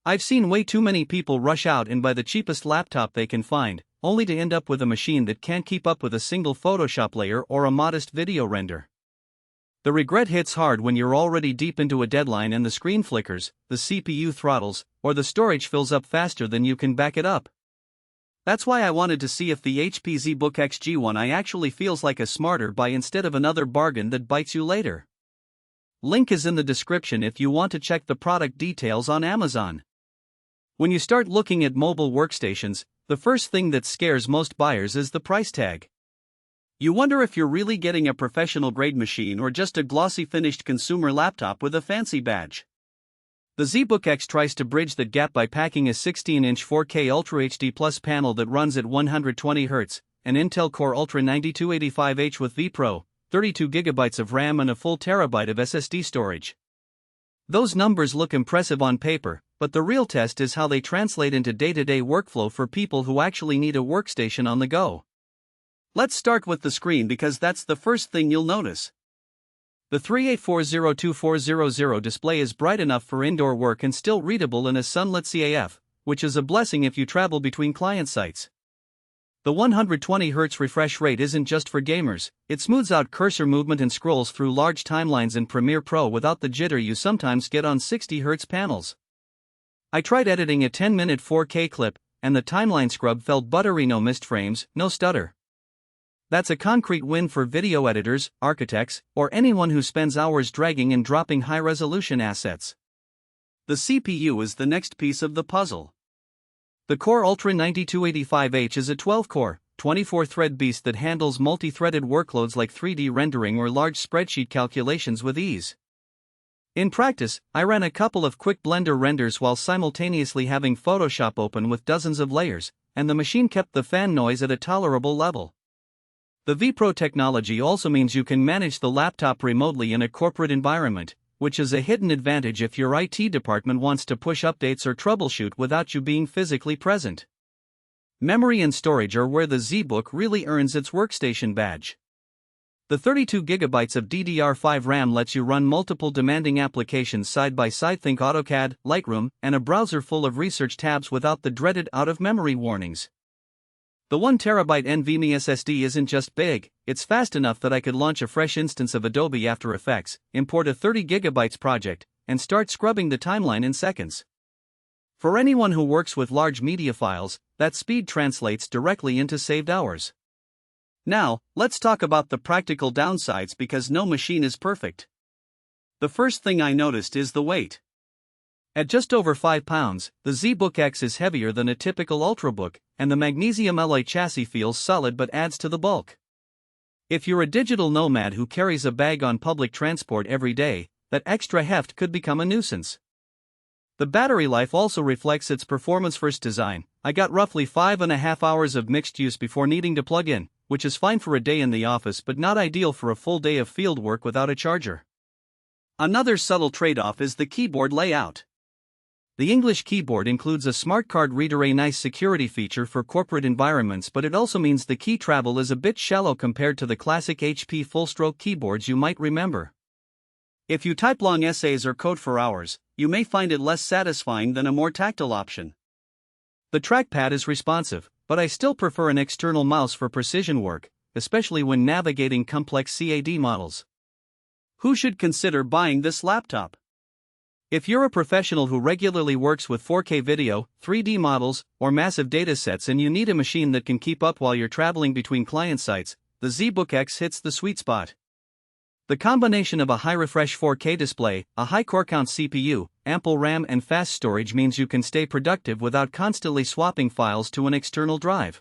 I've seen way too many people rush out and buy the cheapest laptop they can find, only to end up with a machine that can't keep up with a single Photoshop layer or a modest video render. The regret hits hard when you're already deep into a deadline and the screen flickers, the CPU throttles, or the storage fills up faster than you can back it up. That's why I wanted to see if the HP ZBook X G1i actually feels like a smarter buy instead of another bargain that bites you later. Link is in the description if you want to check the product details on Amazon. When you start looking at mobile workstations, the first thing that scares most buyers is the price tag. You wonder if you're really getting a professional-grade machine or just a glossy finished consumer laptop with a fancy badge. The ZBook X tries to bridge that gap by packing a 16-inch 4K Ultra HD Plus panel that runs at 120 Hz, an Intel Core Ultra 9285H with vPro, 32GB of RAM and a full terabyte of SSD storage. Those numbers look impressive on paper, but the real test is how they translate into day-to-day workflow for people who actually need a workstation on the go. Let's start with the screen because that's the first thing you'll notice. The 38402400 display is bright enough for indoor work and still readable in a sunlit CAF, which is a blessing if you travel between client sites. The 120 Hz refresh rate isn't just for gamers, it smooths out cursor movement and scrolls through large timelines in Premiere Pro without the jitter you sometimes get on 60 Hz panels. I tried editing a 10-minute 4K clip, and the timeline scrub felt buttery, no missed frames, no stutter. That's a concrete win for video editors, architects, or anyone who spends hours dragging and dropping high-resolution assets. The CPU is the next piece of the puzzle. The Core Ultra 9285H is a 12-core, 24-thread beast that handles multi-threaded workloads like 3D rendering or large spreadsheet calculations with ease. In practice, I ran a couple of quick Blender renders while simultaneously having Photoshop open with dozens of layers, and the machine kept the fan noise at a tolerable level. The vPro technology also means you can manage the laptop remotely in a corporate environment, which is a hidden advantage if your IT department wants to push updates or troubleshoot without you being physically present. Memory and storage are where the ZBook really earns its workstation badge. The 32GB of DDR5 RAM lets you run multiple demanding applications side by side. Think AutoCAD, Lightroom, and a browser full of research tabs without the dreaded out-of-memory warnings. The 1TB NVMe SSD isn't just big, it's fast enough that I could launch a fresh instance of Adobe After Effects, import a 30GB project, and start scrubbing the timeline in seconds. For anyone who works with large media files, that speed translates directly into saved hours. Now, let's talk about the practical downsides because no machine is perfect. The first thing I noticed is the weight. At just over 5 pounds, the ZBook X is heavier than a typical Ultrabook, and the magnesium alloy chassis feels solid but adds to the bulk. If you're a digital nomad who carries a bag on public transport every day, that extra heft could become a nuisance. The battery life also reflects its performance-first design. I got roughly 5.5 hours of mixed use before needing to plug in, which is fine for a day in the office but not ideal for a full day of field work without a charger. Another subtle trade-off is the keyboard layout. The English keyboard includes a smart card reader, a nice security feature for corporate environments, but it also means the key travel is a bit shallow compared to the classic HP full-stroke keyboards you might remember. If you type long essays or code for hours, you may find it less satisfying than a more tactile option. The trackpad is responsive, but I still prefer an external mouse for precision work, especially when navigating complex CAD models. Who should consider buying this laptop? If you're a professional who regularly works with 4K video, 3D models, or massive datasets and you need a machine that can keep up while you're traveling between client sites, the ZBook X hits the sweet spot. The combination of a high-refresh 4K display, a high core count CPU, ample RAM and fast storage means you can stay productive without constantly swapping files to an external drive.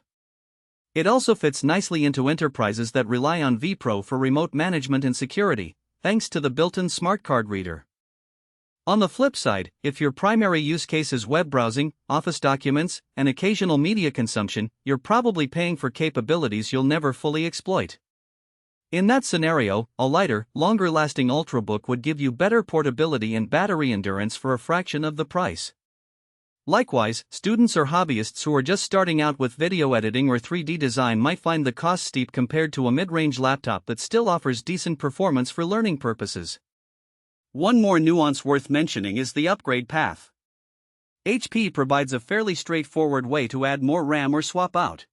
It also fits nicely into enterprises that rely on vPro for remote management and security, thanks to the built-in smart card reader. On the flip side, if your primary use case is web browsing, office documents, and occasional media consumption, you're probably paying for capabilities you'll never fully exploit. In that scenario, a lighter, longer-lasting Ultrabook would give you better portability and battery endurance for a fraction of the price. Likewise, students or hobbyists who are just starting out with video editing or 3D design might find the cost steep compared to a mid-range laptop that still offers decent performance for learning purposes. One more nuance worth mentioning is the upgrade path. HP provides a fairly straightforward way to add more RAM or swap out.